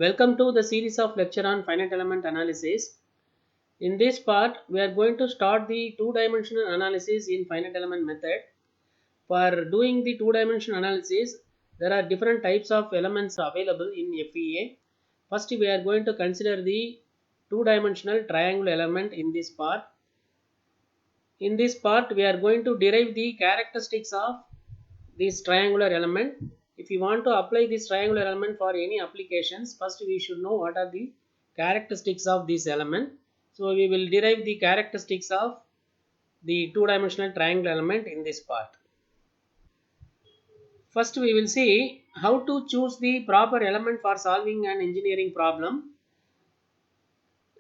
Welcome to the series of lecture on finite element analysis. In this part, we are going to start the two-dimensional analysis in finite element method. For doing the two-dimensional analysis, there are different types of elements available in FEA. First, we are going to consider the two-dimensional triangle element in this part. In this part, we are going to derive the characteristics of this triangular element. If you want to apply this triangular element for any applications, first we should know what are the characteristics of this element. So we will derive the characteristics of the two-dimensional triangle element in this part. First we will see how to choose the proper element for solving an engineering problem.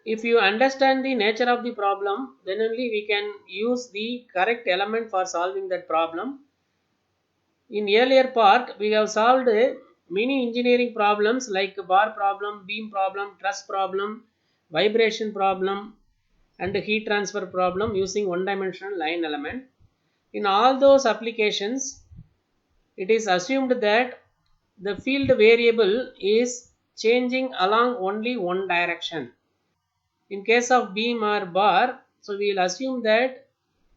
If you understand the nature of the problem, then only we can use the correct element for solving that problem. In earlier part, we have solved many engineering problems like bar problem, beam problem, truss problem, vibration problem and heat transfer problem using one-dimensional line element. In all those applications, it is assumed that the field variable is changing along only one direction. In case of beam or bar, so we will assume that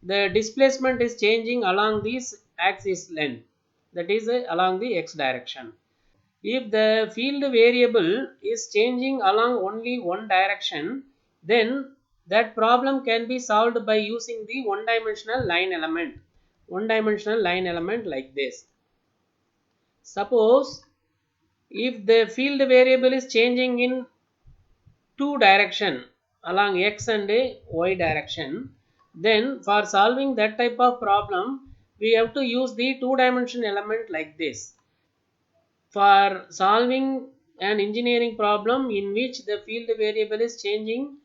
the displacement is changing along this axis length, that is along the x direction. If the field variable is changing along only one direction, then that problem can be solved by using the one-dimensional line element. One-dimensional line element like this. Suppose if the field variable is changing in two direction along x and y direction, then for solving that type of problem we have to use the two-dimensional element like this. For solving an engineering problem in which the field variable is changing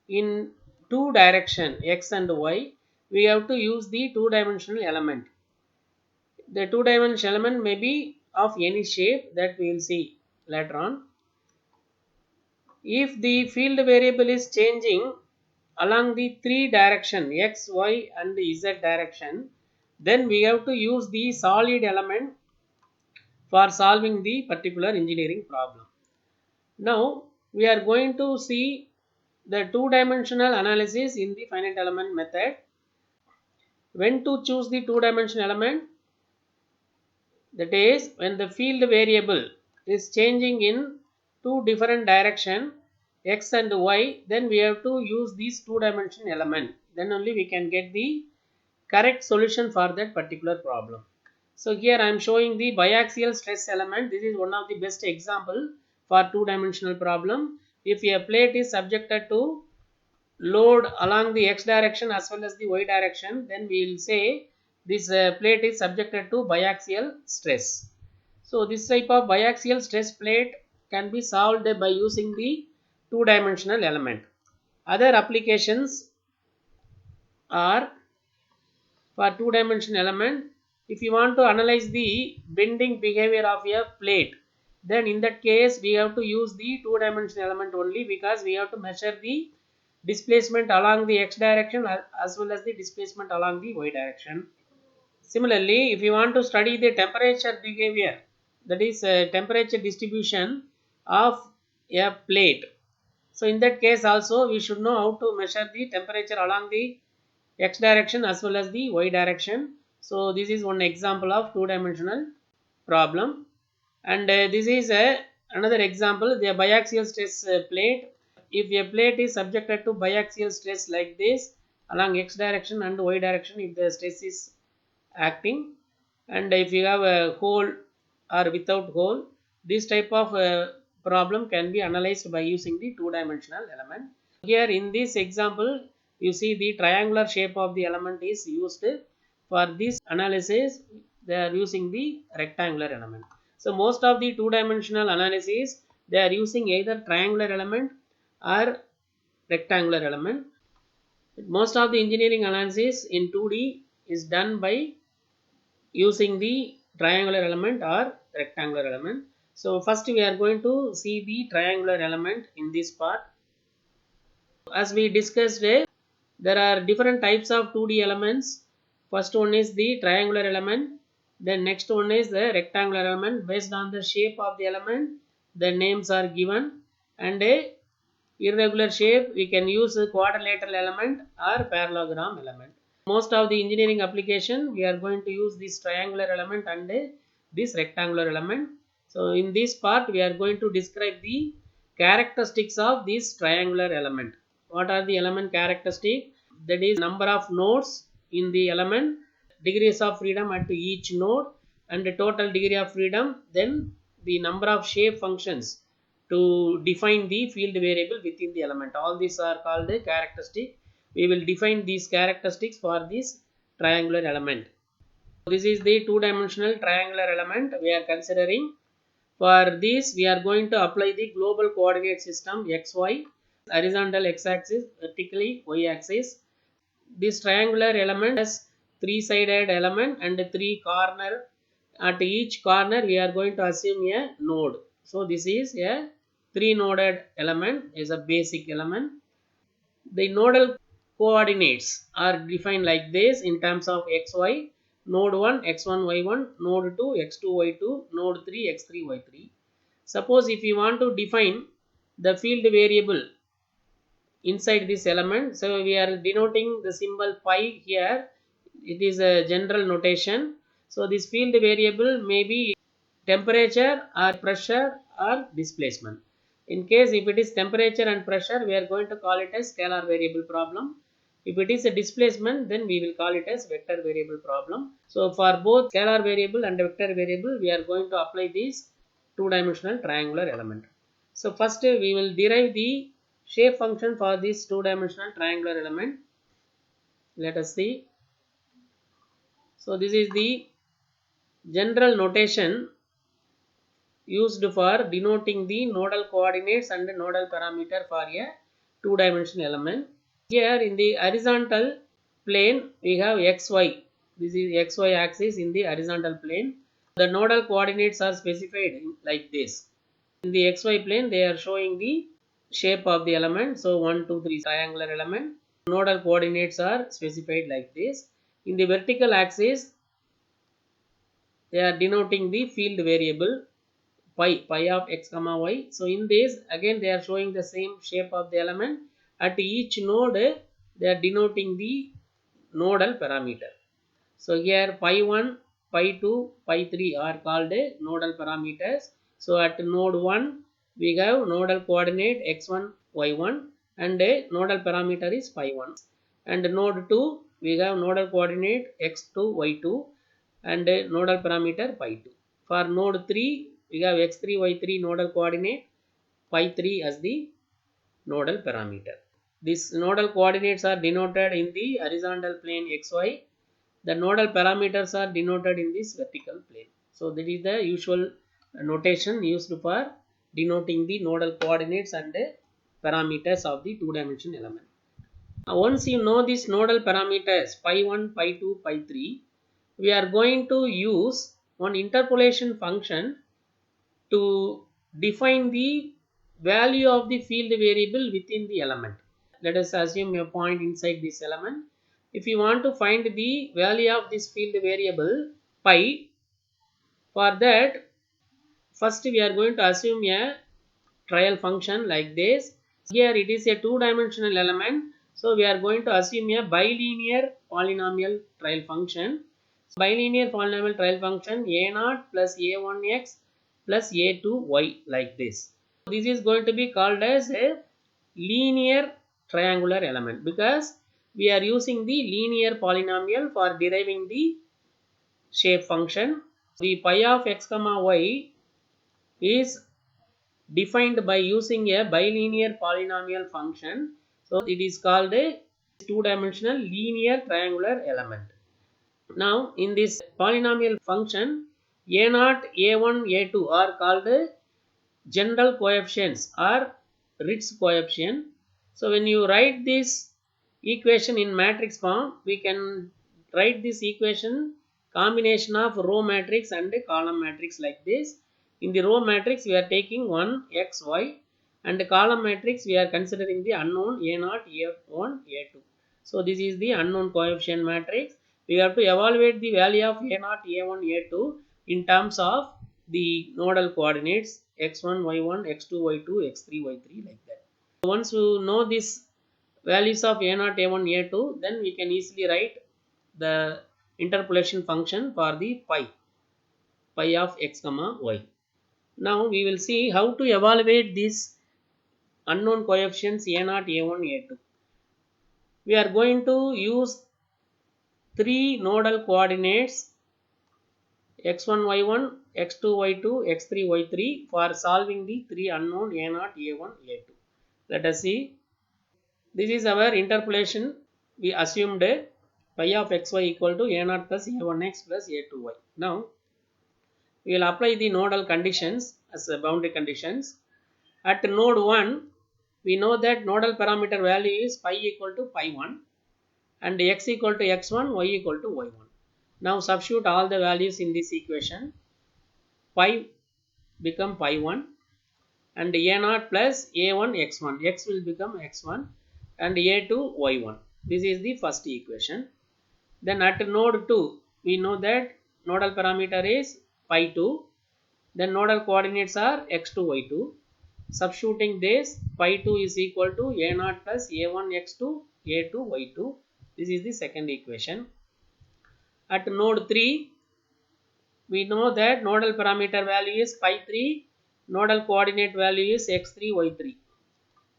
in two direction x and y, we have to use the two-dimensional element. The two-dimensional element may be of any shape that we will see later on. If the field variable is changing along the three direction x, y and z direction, then we have to use the solid element for solving the particular engineering problem. Now we are going to see the two-dimensional analysis in the finite element method. When to choose the two-dimensional element? That is, when the field variable is changing in two different direction x and y, then we have to use these two-dimensional element. Then only we can get the correct solution for that particular problem. So here I am showing the biaxial stress element. This is one of the best example for two-dimensional problem. If a plate is subjected to load along the x direction as well as the y direction, then we will say this plate is subjected to biaxial stress. So this type of biaxial stress plate can be solved by using the two-dimensional element. Other applications are for two-dimensional element. If you want to analyze the bending behavior of a plate, then in that case we have to use the two-dimensional element only, because we have to measure the displacement along the x direction as well as the displacement along the y direction. Similarly, if you want to study the temperature behavior, that is temperature distribution of a plate, so in that case also we should know how to measure the temperature along the x direction as well as the y direction. So this is one example of two-dimensional problem, and this is another example, the biaxial stress plate. If a plate is subjected to biaxial stress like this along x direction and y direction, if the stress is acting, and if you have a hole or without hole, this type of problem can be analyzed by using the two-dimensional element. Here in this example, you see the triangular shape of the element is used. For this analysis, they are using the rectangular element. So most of the two-dimensional analysis, they are using either triangular element or rectangular element. Most of the engineering analysis in 2D is done by using the triangular element or rectangular element. So first we are going to see the triangular element in this part. As we discussed, there are different types of 2D elements. First one is the triangular element, then next one is the rectangular element. Based on the shape of the element, the names are given, and a irregular shape we can use a quadrilateral element or parallelogram element. Most of the engineering application we are going to use this triangular element and this rectangular element. So in this part we are going to describe the characteristics of this triangular element. What are the element characteristic? That is number of nodes in the element, degrees of freedom at each node, and the total degree of freedom, then the number of shape functions to define the field variable within the element. All these are called the characteristic. We will define these characteristics for this triangular element. This is the two-dimensional triangular element we are considering. For this we are going to apply the global coordinate system xy, horizontal x-axis, vertically y-axis. This triangular element has three-sided element and three corner. At each corner we are going to assume a node. So this is a three-noded element, is a basic element. The nodal coordinates are defined like this in terms of xy: node 1 x1 y1, node 2 x2 y2, node 3 x3 y3. Suppose if you want to define the field variable inside this element, so we are denoting the symbol pi here. It is a general notation. So this field variable may be temperature or pressure or displacement. In case if it is temperature and pressure, we are going to call it as scalar variable problem. If it is a displacement, then we will call it as vector variable problem. So for both scalar variable and vector variable, we are going to apply this two-dimensional triangular element. So first we will derive the shape function for this two-dimensional triangular element. Let us see. So this is the general notation used for denoting the nodal coordinates and nodal parameter for a two-dimensional element. Here in the horizontal plane we have xy. This is xy axis in the horizontal plane. The nodal coordinates are specified like this. In the xy plane they are showing the shape of the element. So 1 2 3 triangular element. Nodal coordinates are specified like this. In the vertical axis they are denoting the field variable pi of x comma y. So in this again they are showing the same shape of the element. At each node they are denoting the nodal parameter. So here pi 1, pi 2, pi 3 are called nodal parameters. So at node 1 we have nodal coordinate x1 y1 and a nodal parameter is pi 1, and node 2 we have nodal coordinate x2 y2 and a nodal parameter pi 2. For node 3 we have x3 y3 nodal coordinate, pi 3 as the nodal parameter. These nodal coordinates are denoted in the horizontal plane xy. The nodal parameters are denoted in this vertical plane. So that is the usual notation used for denoting the nodal coordinates and parameters of the two-dimensional element. Now once you know these nodal parameters pi 1, pi 2, pi 3, we are going to use one interpolation function to define the value of the field variable within the element. Let us assume a point inside this element. If you want to find the value of this field variable pi, for that first we are going to assume a trial function like this. Here it is a two-dimensional element, so we are going to assume a bilinear polynomial trial function. Bilinear polynomial trial function a0 plus a1x plus a2y like this. This is going to be called as a linear triangular element because we are using the linear polynomial for deriving the shape function. The pi of x comma y is defined by using a bilinear polynomial function. So it is called a two-dimensional linear triangular element. Now in this polynomial function a0, a1, a2 are called general coefficients or Ritz coefficient. So when you write this equation in matrix form, we can write this equation combination of row matrix and column matrix like this. In the row matrix we are taking 1 x y, and the column matrix we are considering the unknown a0, a1, a2. So this is the unknown coefficient matrix. We have to evaluate the value of a0, a1, a2 in terms of the nodal coordinates x1, y1, x2, y2, x3, y3 like that. Once you know these values of a0, a1, a2, then we can easily write the interpolation function for the pi of x comma y. Now we will see how to evaluate these unknown coefficients a0, a1, a2. We are going to use three nodal coordinates x1, y1, x2, y2, x3, y3 for solving the three unknown a0, a1, a2. Let us see. This is our interpolation. We assumed pi of xy equal to a0 plus a1x plus a2y. Now we will apply the nodal conditions as boundary conditions. At node 1, we know that nodal parameter value is pi equal to pi 1 and x equal to x1, y equal to y1. Now substitute all the values in this equation. Pi become pi 1 and a0 plus a1 x1. X will become x1 and a2 y1. This is the first equation. Then at node 2, we know that nodal parameter is pi 2. Then nodal coordinates are x2, y2. Substituting this, pi 2 is equal to a0 plus a1 x2, a2 y2. This is the second equation. At node 3, we know that nodal parameter value is pi 3, nodal coordinate value is x3, y3.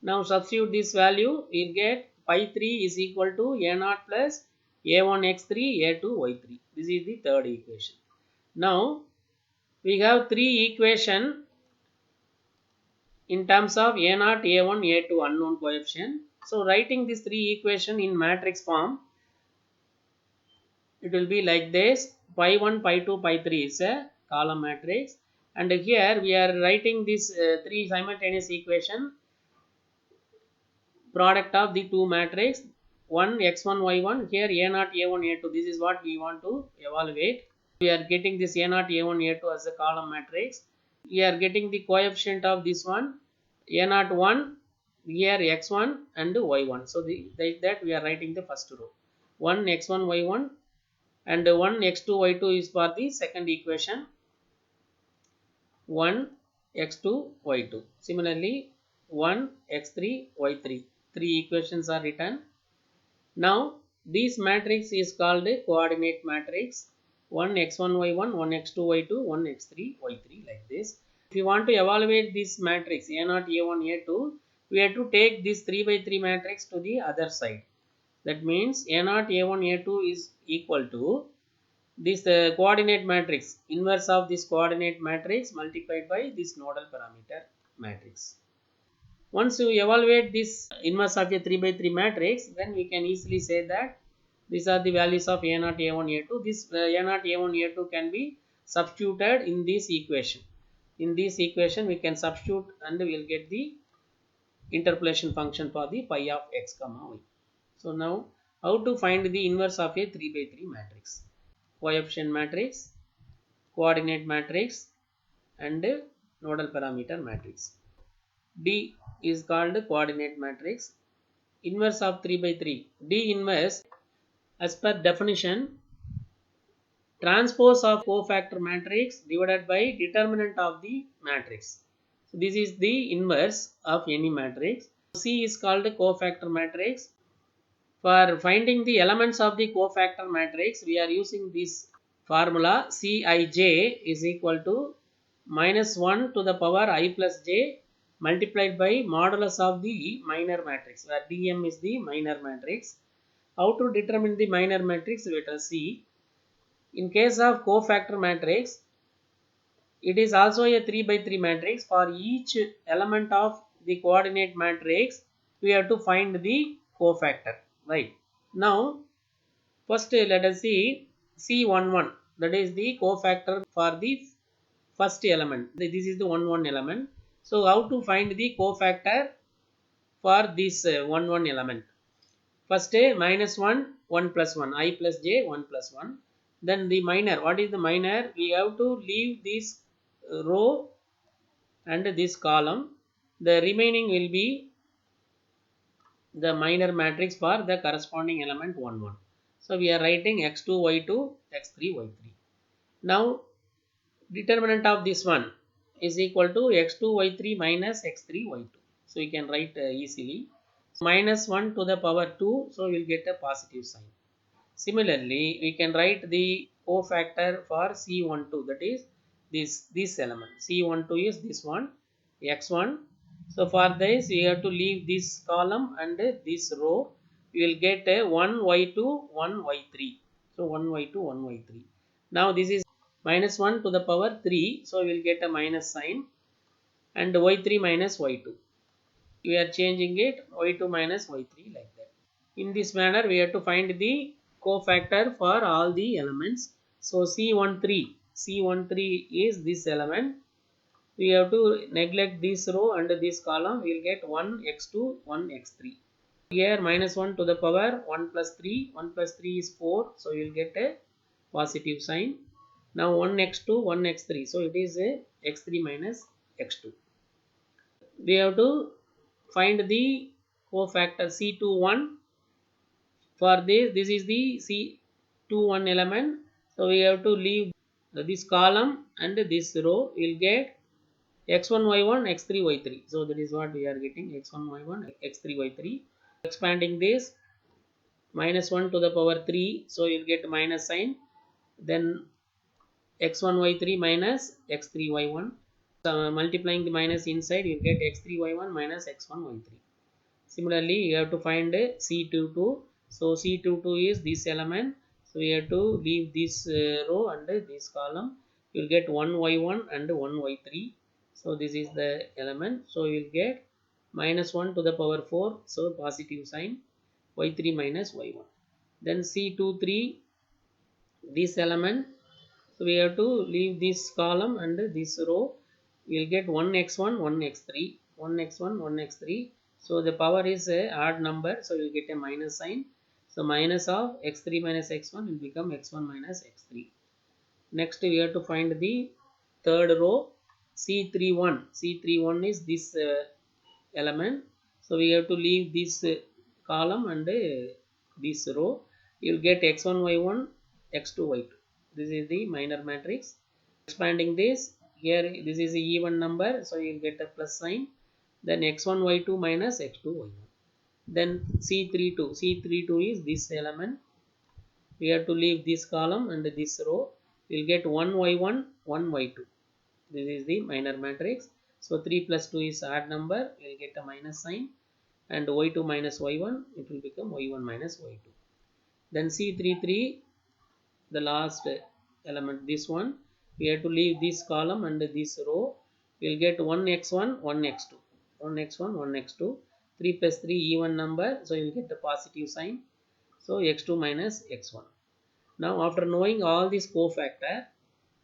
Now substitute this value, we will get pi 3 is equal to a0 plus a1 x3, a2 y3. This is the third equation. Now we have three equation in terms of a0, a1, a2 unknown coefficient. So writing these three equation in matrix form, it will be like this. Pi 1, pi 2, pi 3 is a column matrix, and here we are writing this three simultaneous equation product of the two matrix 1 x1 y1. Here a0 a1 a2, this is what we want to evaluate. We are getting this a0 a1 a2 as a column matrix. We are getting the coefficient of this one a0 1, here x1 and y1. So like that we are writing the first row 1 x1 y1 and 1 x2 y2 is for the second equation 1 x2 y2. Similarly 1 x3 y3. Three equations are written. Now this matrix is called a coordinate matrix 1 x1 y1, 1 x2 y2, 1 x3 y3 like this. If you want to evaluate this matrix a0 a1 a2, we have to take this 3 by 3 matrix to the other side. That means a0 a1 a2 is equal to this coordinate matrix, inverse of this coordinate matrix multiplied by this nodal parameter matrix. Once you evaluate this inverse of a 3 by 3 matrix, then we can easily say that these are the values of a0, a1, a2. This a0, a1, a2 can be substituted in this equation. In this equation, we can substitute and we will get the interpolation function for the pi of x comma y. So now, how to find the inverse of a 3 by 3 matrix? Coefficient matrix, coordinate matrix and nodal parameter matrix. D is called coordinate matrix. Inverse of 3 by 3. D inverse as per definition, transpose of cofactor matrix divided by determinant of the matrix. So this is the inverse of any matrix. C is called cofactor matrix. For finding the elements of the cofactor matrix, we are using this formula Cij is equal to minus 1 to the power I plus j multiplied by modulus of the minor matrix, where Dm is the minor matrix. How to determine the minor matrix? Let us see. In case of cofactor matrix, it is also a 3 by 3 matrix. For each element of the coordinate matrix, we have to find the cofactor. Right. Now, first let us see C11. That is the cofactor for the first element. This is the 1 element. So, how to find the cofactor for this 1 element? First minus 1, 1 plus 1, I plus j, 1 plus 1. Then the minor. What is the minor? We have to leave this row and this column. The remaining will be the minor matrix for the corresponding element 1, 1. So we are writing x2, y2, x3, y3. Now determinant of this one, is equal to x2 y3 minus x3 y2. So you can write easily. Minus 1 to the power 2, so we will get a positive sign. Similarly, we can write the cofactor for C12, that is this element. C12 is this one, x1. So for this, we have to leave this column and this row. We will get a 1y2, 1y3. So 1y2, 1y3. Now this is minus 1 to the power 3, so we will get a minus sign, and y3 minus y2. We are changing it y2 minus y3 like that. In this manner, we have to find the cofactor for all the elements. So C13 is this element. We have to neglect this row and this column. We will get 1x2, 1x3. Here minus 1 to the power 1 plus 3. 1 plus 3 is 4. So you will get a positive sign. Now 1x2, 1x3. So it is a x3 minus x2. We have to find the cofactor C21. For this is the C21 element. So we have to leave this column and this row. We will get x1 y1 x3 y3. So that is what we are getting, x1 y1 x3 y3. Expanding this, minus 1 to the power 3. So you will get minus sign. Then x1 y3 minus x3 y1. So multiplying the minus inside, you will get x3 y1 minus x1 y3. Similarly, you have to find C22. So C22 is this element. So we have to leave this row and this column. You will get 1y1 and 1y3. So this is the element. So you will get minus 1 to the power 4. So positive sign, y3 minus y1. Then C23, this element. So we have to leave this column and this row. We will get 1x1, 1x3, 1x1, 1x3. So the power is a odd number, so you will get a minus sign. So minus of x3 minus x1 will become x1 minus x3. Next we have to find the third row, C31. C31 is this element. So we have to leave this column and this row. You will get x1 y1, x2 y2. This is the minor matrix. Expanding this, here this is a even number, so you will get a plus sign. Then x1 y2 minus x2 y1. Then C32 is this element. We have to leave this column and this row. We will get 1 y1, 1 y2. This is the minor matrix. So 3 plus 2 is odd number. We will get a minus sign, and y2 minus y1, it will become y1 minus y2. Then C33, the last element, this one, we have to leave this column and this row. We will get 1x1, 1x2, 1x1, 1x2, 3 plus 3 even number, so you will get the positive sign. So x2 minus x1. Now after knowing all these cofactor,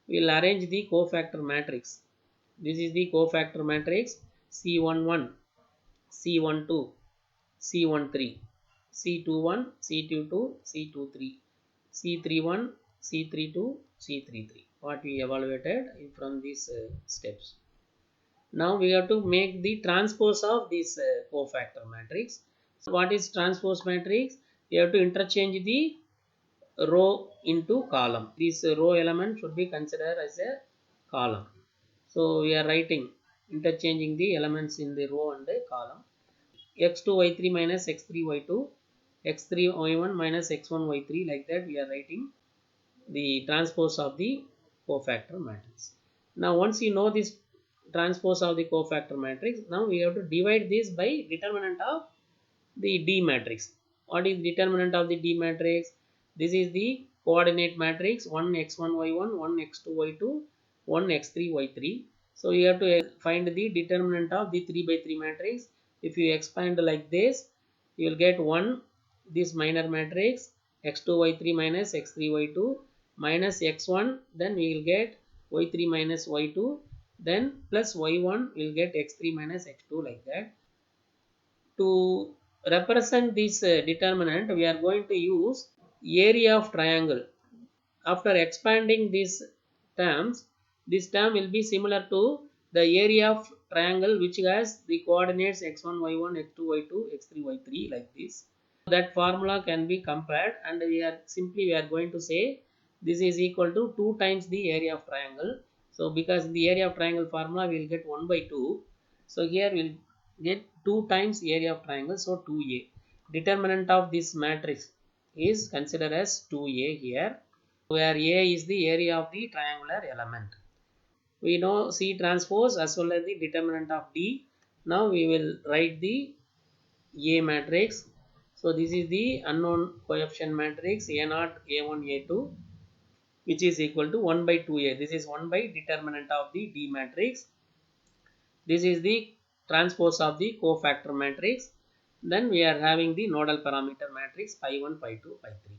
we will arrange the cofactor matrix. This is the cofactor matrix: C11, C12, C13, C21, C22, C23, C31, C32, C33. What we evaluated from these steps. Now we have to make the transpose of this cofactor matrix. So what is transpose matrix? We have to interchange the row into column. This row element should be considered as a column. So we are writing, interchanging the elements in the row and the column. x2 y3 minus x3 y2, x3 y1 minus x1 y3, like that we are writing the transpose of the cofactor matrix. Now once you know this transpose of the cofactor matrix, now we have to divide this by determinant of the D matrix. What is determinant of the D matrix? This is the coordinate matrix: 1 x1 y1, 1 x2 y2, 1 x3 y3. So you have to find the determinant of the 3 by 3 matrix. If you expand like this, you will get 1, this minor matrix, x2 y3 minus x3 y2 minus x1, then we will get y3 minus y2, then plus y1, we will get x3 minus x2, like that. To represent this determinant, we are going to use area of triangle. After expanding these terms, this term will be similar to the area of triangle which has the coordinates x1 y1, x2 y2, x3 y3, like this. That formula can be compared, and we are going to say this is equal to 2 times the area of triangle. So because in the area of triangle formula we will get 1 by 2. So here we will get 2 times area of triangle. So 2a. Determinant of this matrix is considered as 2a here, where a is the area of the triangular element. We know C transpose as well as the determinant of D. Now we will write the A matrix. So this is the unknown coefficient matrix A0, A1, A2, which is equal to 1 by 2A. This is 1 by determinant of the D matrix. This is the transpose of the cofactor matrix. Then we are having the nodal parameter matrix phi 1, phi 2, phi 3.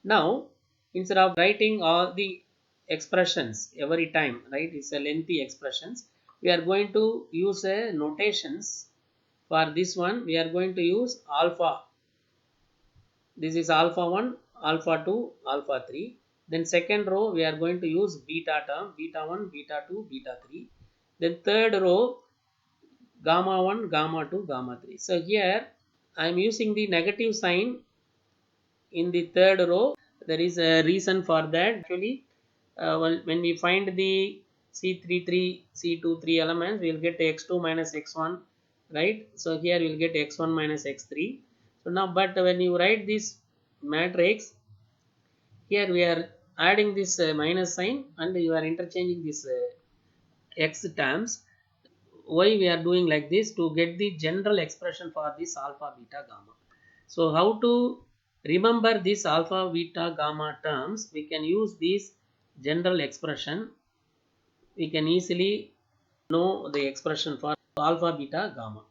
Now, instead of writing all the expressions every time, right, it's a lengthy expressions, we are going to use a notations. For this one, we are going to use alpha. This is alpha 1, alpha 2, alpha 3. Then second row, we are going to use beta term, beta 1, beta 2, beta 3. Then third row, gamma 1, gamma 2, gamma 3. So here, I am using the negative sign in the third row. There is a reason for that. Actually, when we find the C33, C23 elements, we will get x2 minus x1, right? So here we will get x1 minus x3. So now, but when you write this matrix, here we are adding this minus sign and you are interchanging this x terms. Why we are doing like this? To get the general expression for this alpha, beta, gamma. So how to remember this alpha, beta, gamma terms? We can use this general expression. We can easily know the expression for alpha, beta, gamma.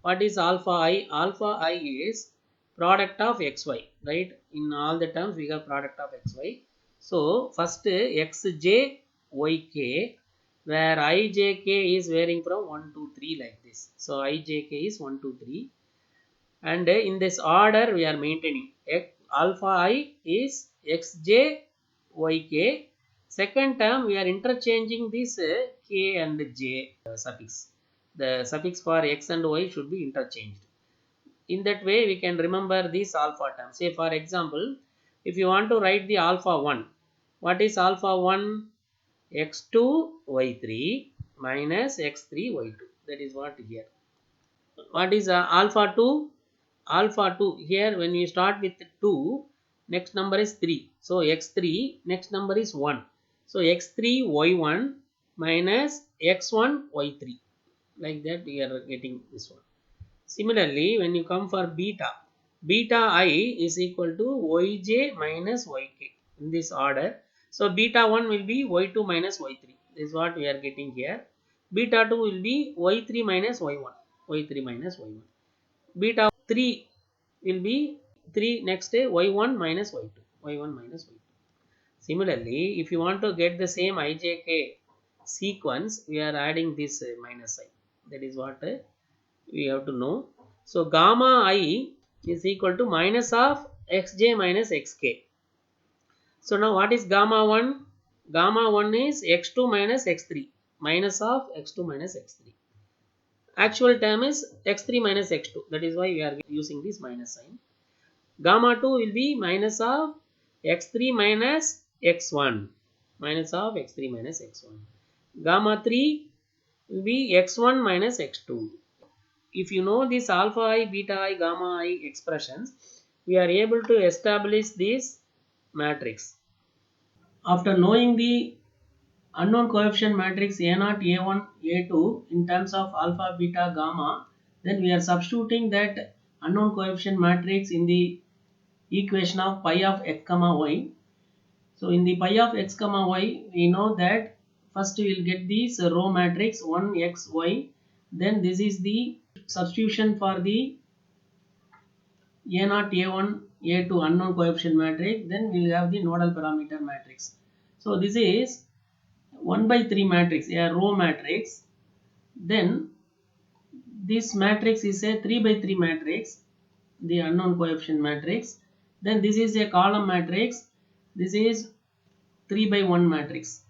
What is alpha I? Alpha I is product of xy, right? In all the terms we have product of xy. So first xj yk, where ijk is varying from 1 to 3 like this. So ijk is 1 to 3, and in this order we are maintaining. Alpha I is xj yk. Second term we are interchanging this k and j suffix. The suffix for x and y should be interchanged. In that way we can remember these alpha terms. Say for example, if you want to write the alpha 1, what is alpha 1? X2 y3 minus x3 y2. That is what here. What is alpha 2? Alpha 2, here when we start with 2, next number is 3. So x3, next number is 1. So x3 y1 minus x1 y3. Like that we are getting this one. Similarly, when you come for beta, beta I is equal to yj minus yk in this order. So beta 1 will be y2 minus y3. This is what we are getting here. Beta 2 will be y3 minus y1. y3 minus y1. Beta 3 will be 3 next day y1 minus y2. y1 minus y2. Similarly, if you want to get the same ijk sequence, we are adding this minus sign. That is what we have to know. So gamma I is equal to minus of xj minus xk. So now what is gamma 1? Gamma 1 is x2 minus x3, minus of x2 minus x3. Actual term is x3 minus x2. That is why we are using this minus sign. Gamma 2 will be minus of x3 minus x1. Minus of x3 minus x1. Gamma 3 will be x1 minus x2. If you know this alpha I, beta I, gamma I expressions, we are able to establish this matrix. After knowing the unknown coefficient matrix A0, A1, A2 in terms of alpha, beta, gamma, then we are substituting that unknown coefficient matrix in the equation of pi of x comma y. So in the pi of x comma y, we know that first we will get this row matrix 1 x y. Then this is the substitution for the A0, A1, A2 unknown coefficient matrix. Then we will have the nodal parameter matrix. So this is 1 by 3 matrix, a row matrix. Then this matrix is a 3 by 3 matrix, the unknown coefficient matrix. Then this is a column matrix. This is 3 by 1 matrix.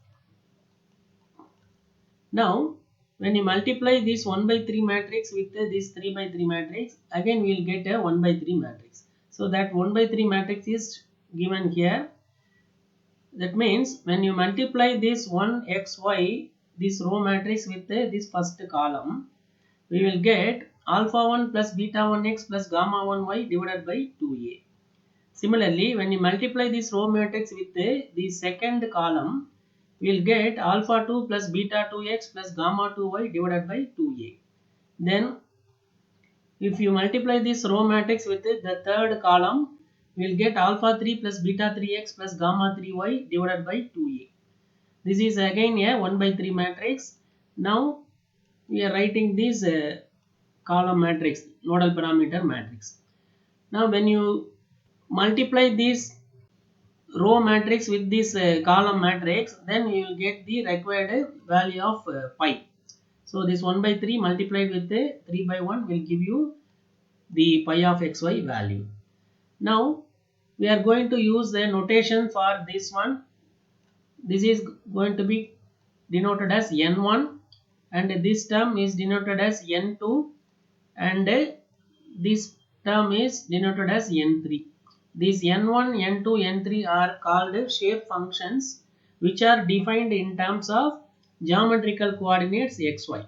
Now when you multiply this 1 by 3 matrix with this 3 by 3 matrix, again we will get a 1 by 3 matrix. So that 1 by 3 matrix is given here. That means when you multiply this 1xy, this row matrix with this first column, we will get alpha 1 plus beta 1x plus gamma 1y divided by 2a. Similarly, when you multiply this row matrix with the second column, we will get alpha 2 plus beta 2x plus gamma 2y divided by 2a. Then if you multiply this row matrix with the third column, we will get alpha 3 plus beta 3x plus gamma 3y divided by 2a. This is again a 1 by 3 matrix. Now we are writing this column matrix, nodal parameter matrix. Now when you multiply this row matrix with this column matrix, then you will get the required value of pi. So this 1 by 3 multiplied with 3 by 1 will give you the pi of xy value. Now we are going to use the notation for this one. This is going to be denoted as n1 and this term is denoted as n2 and this term is denoted as n3. These n1, n2, n3 are called shape functions which are defined in terms of geometrical coordinates xy.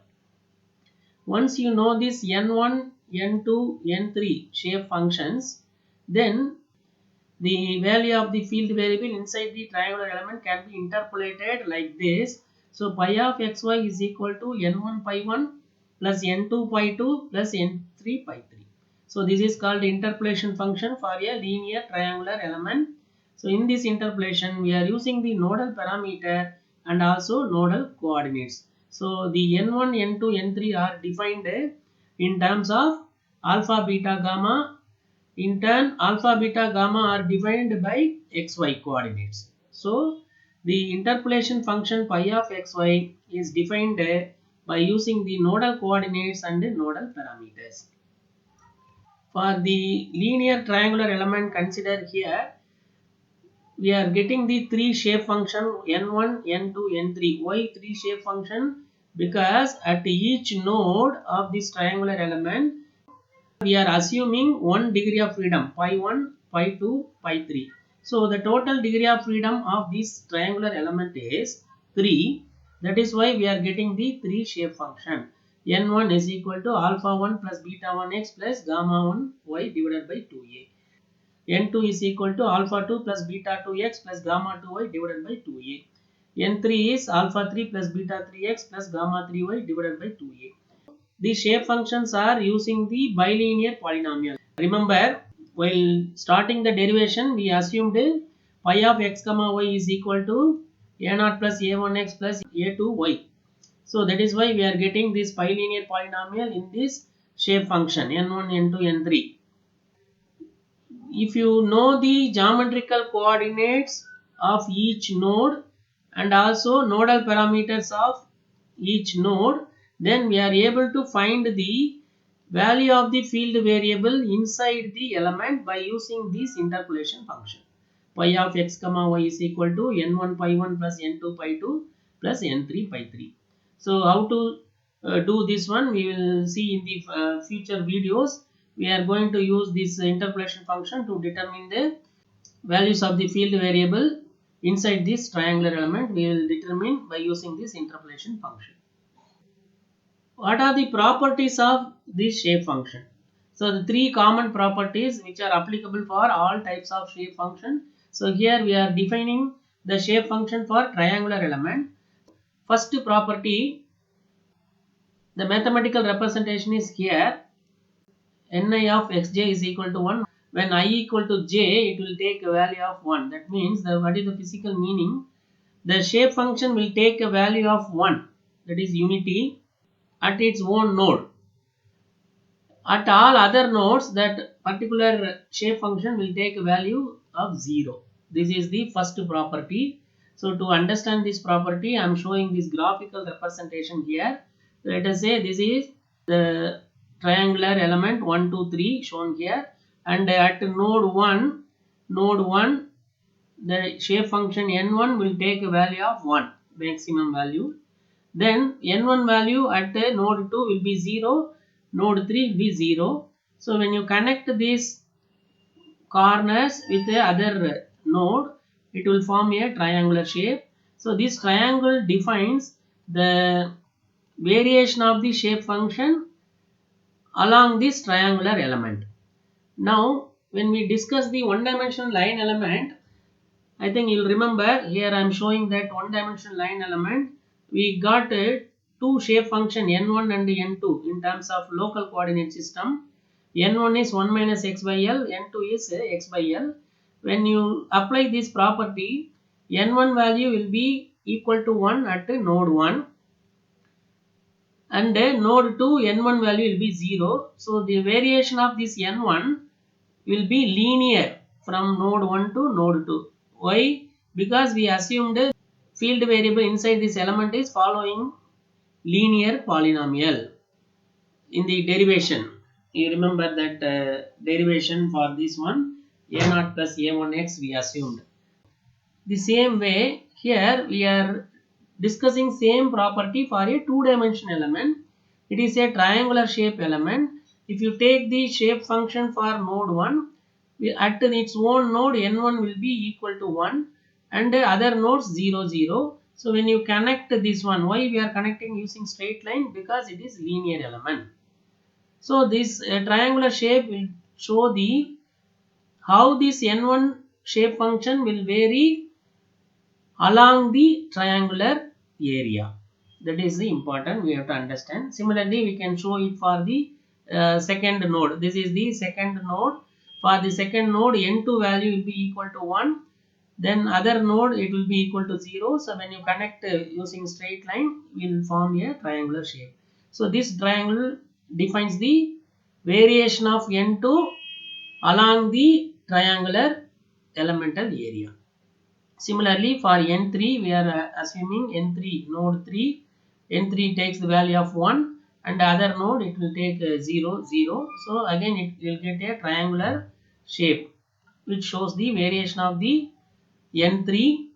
Once you know this n1, n2, n3 shape functions, then the value of the field variable inside the triangular element can be interpolated like this. So pi of xy is equal to n1 pi 1 plus n2 pi 2 plus n3 pi 3. So this is called interpolation function for a linear triangular element. So in this interpolation we are using the nodal parameter and also nodal coordinates. So the n1, n2, n3 are defined in terms of alpha, beta, gamma. In turn, alpha, beta, gamma are defined by xy coordinates. So the interpolation function pi of xy is defined by using the nodal coordinates and the nodal parameters. For the linear triangular element considered here, we are getting the three shape function n1, n2, n3. Why three shape function? Because at each node of this triangular element, we are assuming 1 degree of freedom, pi 1, pi 2, pi 3. So the total degree of freedom of this triangular element is 3. That is why we are getting the 3 shape function. n1 is equal to alpha 1 plus beta 1x plus gamma 1y divided by 2a. n2 is equal to alpha 2 plus beta 2x plus gamma 2y divided by 2a. n3 is alpha 3 plus beta 3x plus gamma 3y divided by 2a. These shape functions are using the bilinear polynomial. Remember, while starting the derivation, we assumed pi of x comma y is equal to a0 plus a1x plus a2y. So that is why we are getting this bilinear polynomial in this shape function n1, n2, n3. If you know the geometrical coordinates of each node and also nodal parameters of each node, then we are able to find the value of the field variable inside the element by using this interpolation function. Pi of x comma y is equal to n1 pi 1 plus n2 pi 2 plus n3 pi 3. So how to do this one we will see in the future videos. We are going to use this interpolation function to determine the values of the field variable inside this triangular element. We will determine by using this interpolation function. What are the properties of this shape function? So the three common properties which are applicable for all types of shape function. So here we are defining the shape function for triangular element. First property, the mathematical representation is here. Ni of xj is equal to 1. When I equal to j, it will take a value of 1. That means what is the physical meaning? The shape function will take a value of 1. That is unity at its own node. At all other nodes, that particular shape function will take a value of 0. This is the first property. So to understand this property, I am showing this graphical representation here. Let us say this is the triangular element 1, 2, 3 shown here, and at node 1, the shape function n1 will take a value of 1, maximum value. Then n1 value at node 2 will be 0, node 3 will be 0. So when you connect these corners with the other node, it will form a triangular shape. So this triangle defines the variation of the shape function along this triangular element. Now when we discuss the one dimensional line element, I think you'll remember here I am showing that one dimensional line element, we got two shape function n1 and n2 in terms of local coordinate system. n1 is 1 minus x by L, n2 is x by L. When you apply this property, n1 value will be equal to 1 at node 1 and node 2 n1 value will be 0. So the variation of this n1 will be linear from node 1 to node 2. Why? Because we assumed field variable inside this element is following linear polynomial in the derivation. You remember that derivation for this one, a0 plus a1x we assumed. The same way here we are discussing same property for a two-dimensional element. It is a triangular shape element. If you take the shape function for node 1, at its own node n1 will be equal to 1 and other nodes 0 0. So when you connect this one, why we are connecting using straight line? Because it is linear element. So this triangular shape will show the how this n1 shape function will vary along the triangular area. That is the important we have to understand. Similarly, we can show it for the second node. This is the second node. For the second node, n2 value will be equal to 1. Then other node it will be equal to 0. So when you connect using straight line, will form a triangular shape. So this triangle defines the variation of n2 along the triangular elemental area. Similarly, for n3, we are assuming n3 node 3, n3 takes the value of 1 and the other node it will take 0 0. So again it will get a triangular shape which shows the variation of the n3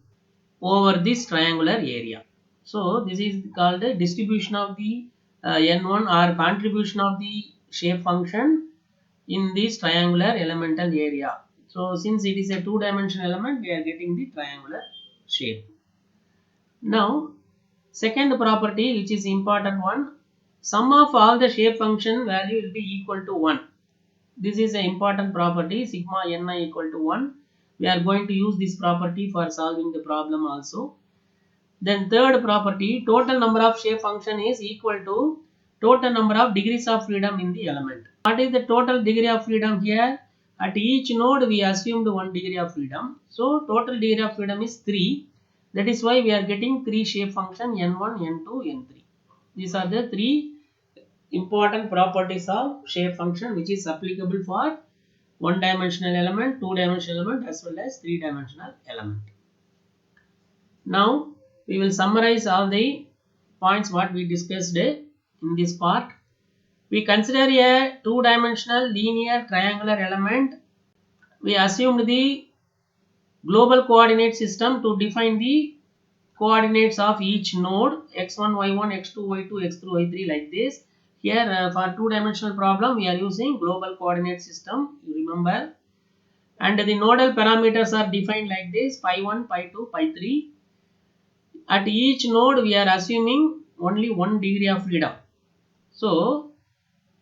over this triangular area. So this is called the distribution of the n1 or contribution of the shape function in this triangular elemental area. So since it is a two-dimensional element, we are getting the triangular shape. Now second property which is important one, sum of all the shape function value will be equal to 1. This is an important property, sigma ni equal to 1. We are going to use this property for solving the problem also. Then third property, total number of shape function is equal to total number of degrees of freedom in the element. What is the total degree of freedom here? At each node we assumed 1 degree of freedom. So total degree of freedom is 3. That is why we are getting 3 shape function n1, n2, n3. These are the 3 important properties of shape function which is applicable for one-dimensional element, two-dimensional element as well as three-dimensional element. Now we will summarize all the points what we discussed in this part. We consider a two-dimensional linear triangular element. We assumed the global coordinate system to define the coordinates of each node x1, y1, x2, y2, x3, y3 like this. Here for two-dimensional problem we are using global coordinate system, you remember. And the nodal parameters are defined like this, pi 1, pi 2, pi 3. At each node we are assuming only 1 degree of freedom. So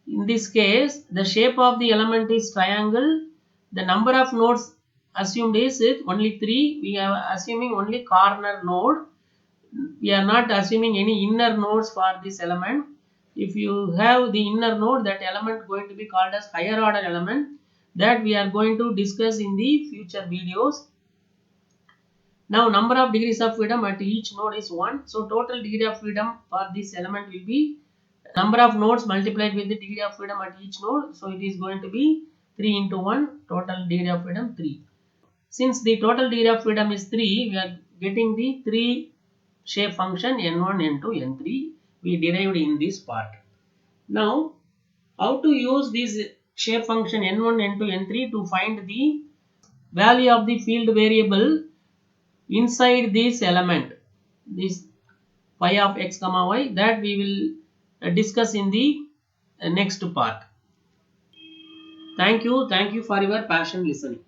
in this case the shape of the element is triangle. The number of nodes assumed is only 3. We are assuming only corner node. We are not assuming any inner nodes for this element. If you have the inner node, that element going to be called as higher order element, that we are going to discuss in the future videos. Now number of degrees of freedom at each node is 1. So total degree of freedom for this element will be number of nodes multiplied with the degree of freedom at each node. So it is going to be 3 into 1, total degree of freedom 3. Since the total degree of freedom is 3, we are getting the 3 shape function n1, n2, n3 we derived in this part. Now how to use this shape function n1, n2, n3 to find the value of the field variable inside this element, this phi of x comma y, that we will discuss in the next part. Thank you for your patient listening.